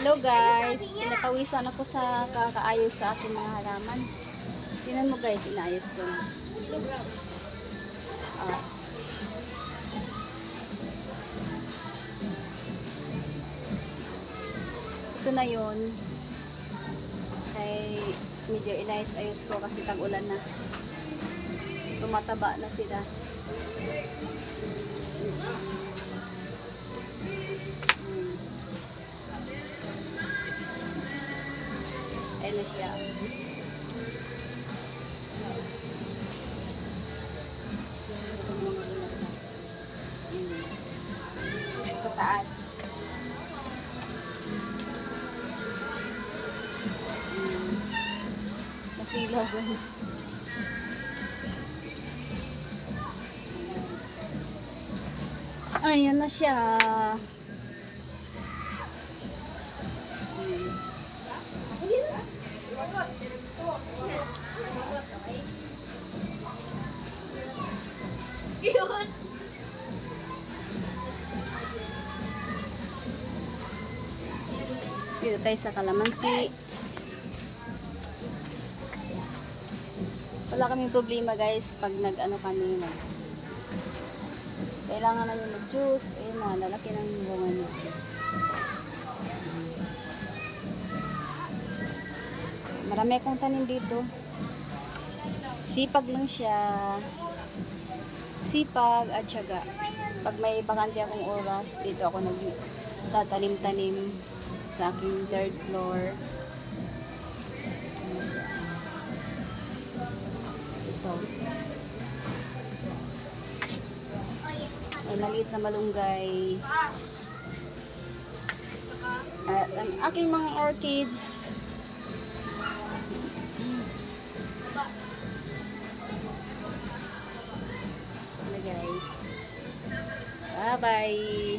Hello guys, pinapawisan ako sa kakaayos sa aking mga halaman. Tingnan mo guys, inaayos ko na. Ah. Ito na yun. Kay medyo inayos-ayos ko kasi tag-ulan na. Tumataba na sila. Ayan na siya. Sa taas. Nasilaw guys. Ayan na siya. Dito tayo sa kalamansi. Wala kaming problema guys pag nag-ano kami. Kailangan namin mag-juice. Ayun na, lalaki ng bunga niya. Marami akong tanim dito. Sipag lang siya. Sipag at syaga. Pag may bakante akong oras, dito ako nagtatanim-tanim sa aking third floor. Ano siya? Ito. Ay, maliit na malunggay. At ang aking mga orchids. Guys. Bye-bye.